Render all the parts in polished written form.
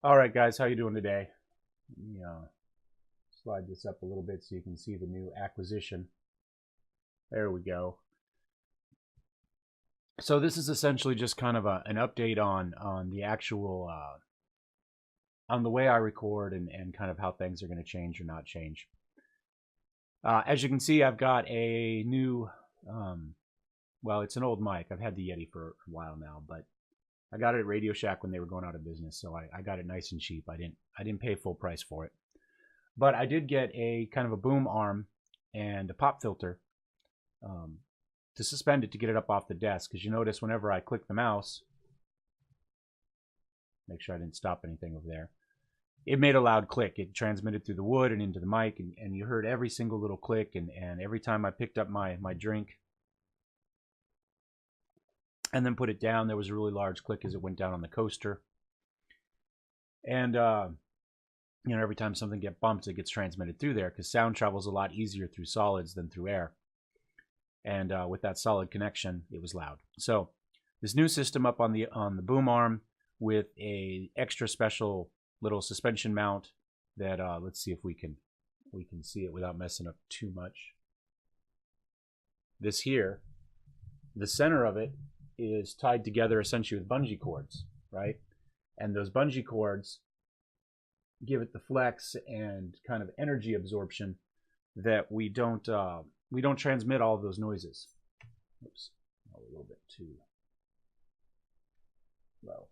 All right, guys, how you doing today? Let me slide this up a little bit so you can see the new acquisition. There we go. So this is essentially just kind of an update on the actual on the way I record and kind of how things are going to change or not change. As you can see, I've got a new, well, it's an old mic. I've had the Yeti for a while now, but I got it at Radio Shack when they were going out of business, so I got it nice and cheap. I didn't pay full price for it. But I did get a kind of a boom arm and a pop filter um, to suspend it to get it up off the desk. Because you notice whenever I click the mouse, make sure I didn't stop anything over there, it made a loud click. It transmitted through the wood and into the mic, and you heard every single little click. And every time I picked up my drink and then put it down, there was a really large click as it went down on the coaster. And every time something gets bumped, it gets transmitted through there because sound travels a lot easier through solids than through air. And with that solid connection, it was loud. So this new system up on the boom arm with a extra special little suspension mount that let's see if we can see it without messing up too much. This here, the center of it is tied together essentially with bungee cords, right? And those bungee cords give it the flex and kind of energy absorption that we don't transmit all of those noises. Oops, a little bit too low.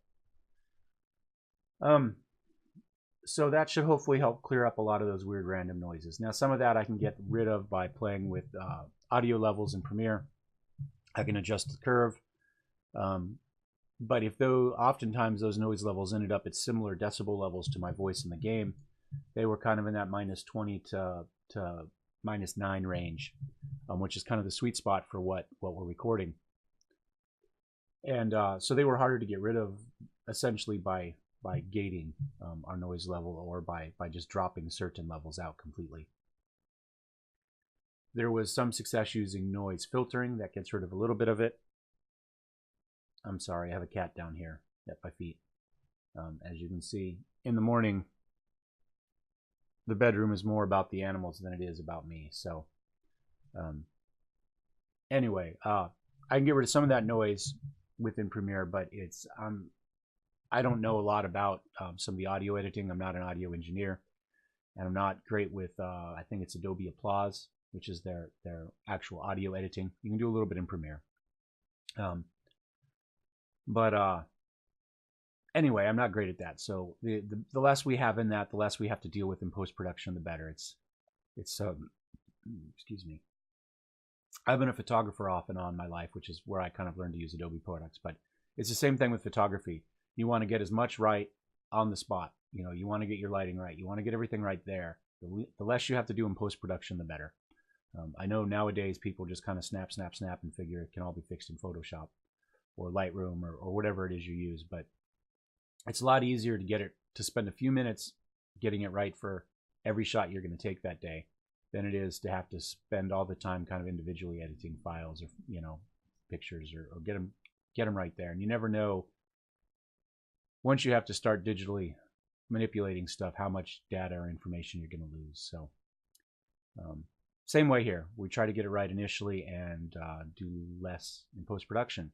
So that should hopefully help clear up a lot of those weird random noises. Now, some of that I can get rid of by playing with audio levels in Premiere. I can adjust the curve. But if though oftentimes those noise levels ended up at similar decibel levels to my voice in the game, they were kind of in that -20 to -9 range, which is kind of the sweet spot for what we're recording. And so they were harder to get rid of essentially by gating our noise level or by just dropping certain levels out completely. There was some success using noise filtering that gets rid of a little bit of it. I'm sorry, I have a cat down here at my feet. As you can see, in the morning, the bedroom is more about the animals than it is about me. So anyway, I can get rid of some of that noise within Premiere, but I don't know a lot about some of the audio editing. I'm not an audio engineer, and I'm not great with I think it's Adobe Applause, which is their actual audio editing. You can do a little bit in Premiere. But anyway, I'm not great at that. So the less we have in that, the less we have to deal with in post production, the better. It's excuse me. I've been a photographer off and on in my life, which is where I kind of learned to use Adobe products. But it's the same thing with photography. You want to get as much right on the spot. You want to get your lighting right. You want to get everything right there. The less you have to do in post production, the better. I know nowadays people just kind of snap, and figure it can all be fixed in Photoshop or Lightroom or whatever it is you use. But it's a lot easier to get it to spend a few minutes getting it right for every shot you're going to take that day than it is to have to spend all the time kind of individually editing files or pictures or get them right there. And you never know once you have to start digitally manipulating stuff how much data or information you're going to lose. So same way here. We try to get it right initially and do less in post-production.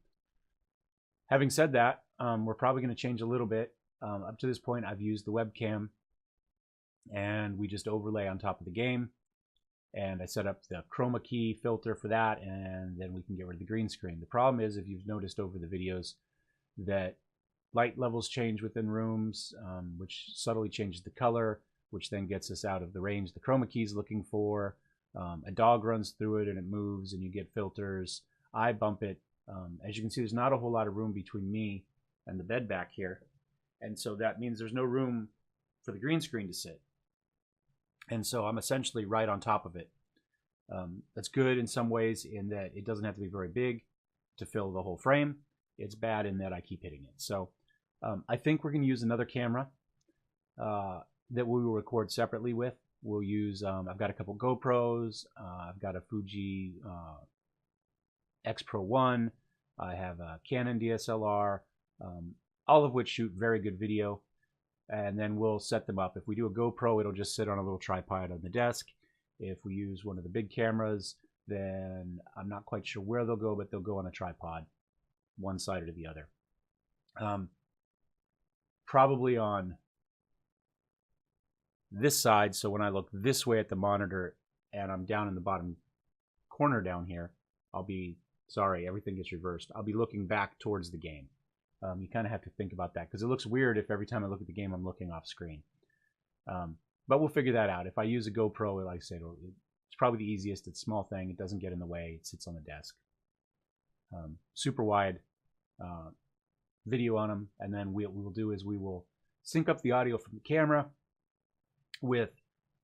Having said that, we're probably going to change a little bit. Up to this point, I've used the webcam, and we just overlay on top of the game. And I set up the chroma key filter for that, and then we can get rid of the green screen. The problem is, if you've noticed over the videos, that light levels change within rooms, which subtly changes the color, which then gets us out of the range the chroma key is looking for. A dog runs through it and it moves, and you get filters. I bump it. As you can see, there's not a whole lot of room between me and the bed back here. And so that means there's no room for the green screen to sit. And so I'm essentially right on top of it. That's good in some ways in that it doesn't have to be very big to fill the whole frame. It's bad in that I keep hitting it. So I think we're going to use another camera that we will record separately with. We'll use, I've got a couple GoPros. I've got a Fuji X Pro 1. I have a Canon DSLR, all of which shoot very good video. and then we'll set them up. If we do a GoPro, it'll just sit on a little tripod on the desk. If we use one of the big cameras, then I'm not quite sure where they'll go, but they'll go on a tripod, one side or the other. Probably on this side, so when I look this way at the monitor and I'm down in the bottom corner down here, sorry, everything gets reversed. I'll be looking back towards the game. You kind of have to think about that because it looks weird if every time I look at the game I'm looking off screen. But we'll figure that out. If I use a GoPro, like I said, it's probably the easiest. It's a small thing. It doesn't get in the way. It sits on the desk. Super wide video on them. And then what we'll do is we will sync up the audio from the camera with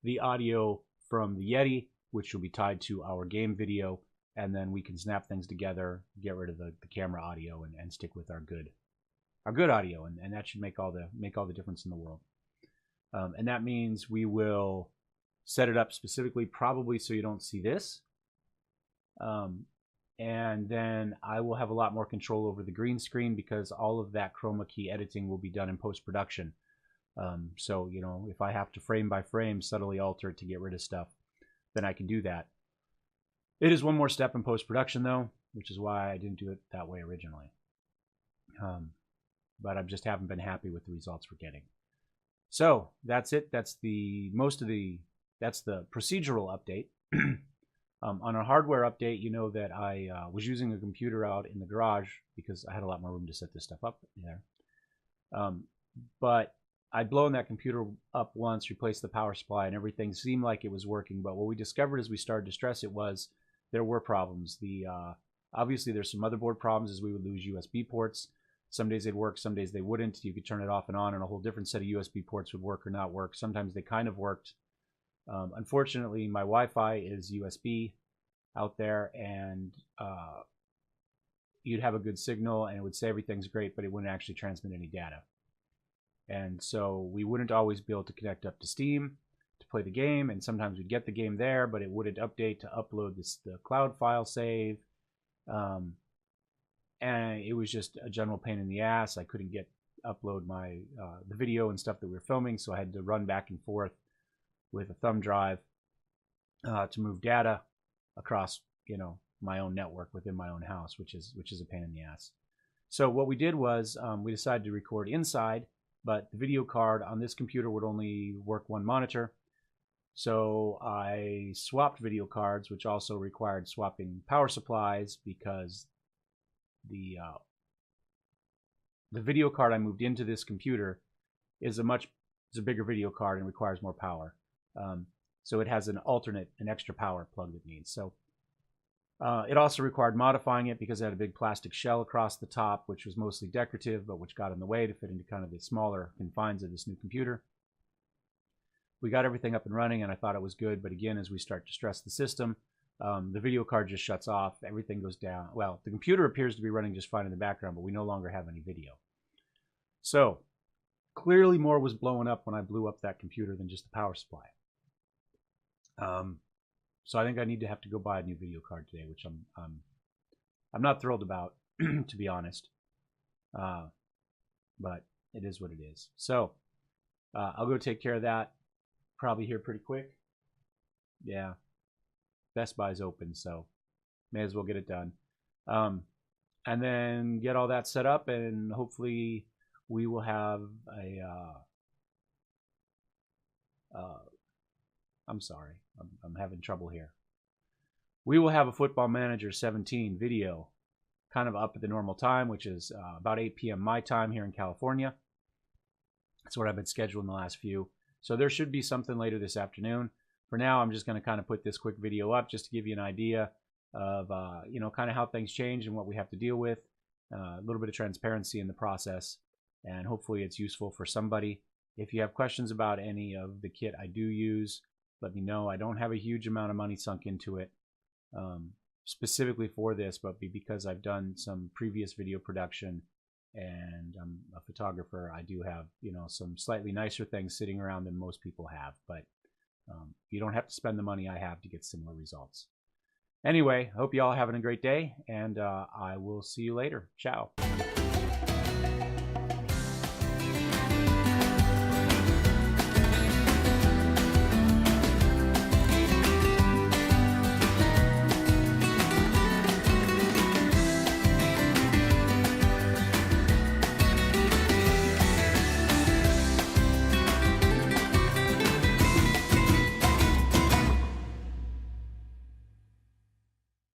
the audio from the Yeti, which will be tied to our game video. And then we can snap things together, get rid of the camera audio, and stick with our good audio. And that should make all the difference in the world. And that means we will set it up specifically, probably so you don't see this. And then I will have a lot more control over the green screen because all of that chroma key editing will be done in post-production. So, you know, if I have to frame by frame subtly alter it to get rid of stuff, then I can do that. It is one more step in post-production, though, which is why I didn't do it that way originally. But I just haven't been happy with the results we're getting. So that's it. That's the procedural update. On a hardware update, you know that I was using a computer out in the garage because I had a lot more room to set this stuff up there. But I'd blown that computer up once, replaced the power supply, and everything seemed like it was working. But what we discovered as we started to stress it was there were problems. Obviously, there's some motherboard problems as we would lose USB ports. Some days they'd work, some days they wouldn't. You could turn it off and on, and a whole different set of USB ports would work or not work. Sometimes they kind of worked. Unfortunately, my Wi-Fi is USB out there, and you'd have a good signal, and it would say everything's great, but it wouldn't actually transmit any data. And so we wouldn't always be able to connect up to Steam to play the game, and sometimes we'd get the game there, but it wouldn't update to upload the cloud file save. And it was just a general pain in the ass. I couldn't upload the video and stuff that we were filming, so I had to run back and forth with a thumb drive to move data across, you know, my own network within my own house, which is a pain in the ass. So what we did was we decided to record inside, but the video card on this computer would only work one monitor. So I swapped video cards, which also required swapping power supplies because the video card I moved into this computer is a bigger video card and requires more power. So it has an extra power plug that needs. So it also required modifying it because it had a big plastic shell across the top, which was mostly decorative, but which got in the way to fit into kind of the smaller confines of this new computer. We got everything up and running, and I thought it was good. But again, as we start to stress the system, the video card just shuts off. Everything goes down. Well, the computer appears to be running just fine in the background, but we no longer have any video. So clearly more was blowing up when I blew up that computer than just the power supply. So I think I need to have to go buy a new video card today, which I'm not thrilled about, to be honest. But it is what it is. So I'll go take care of that. Probably here pretty quick. Yeah. Best Buy's open, so may as well get it done. And then get all that set up, and hopefully we will have I'm sorry, I'm having trouble here. We will have a Football Manager 17 video kind of up at the normal time, which is about 8 p.m. my time here in California. That's what I've been scheduling the last few. So there should be something later this afternoon. For now, I'm just going to kind of put this quick video up just to give you an idea of, you know, kind of how things change and what we have to deal with. A little bit of transparency in the process, and hopefully it's useful for somebody. If you have questions about any of the kit I do use, let me know. I don't have a huge amount of money sunk into it specifically for this, but because I've done some previous video production and I'm a photographer, I do have, you know, some slightly nicer things sitting around than most people have. But you don't have to spend the money I have to get similar results. Anyway, hope you all having a great day, and I will see you later. Ciao.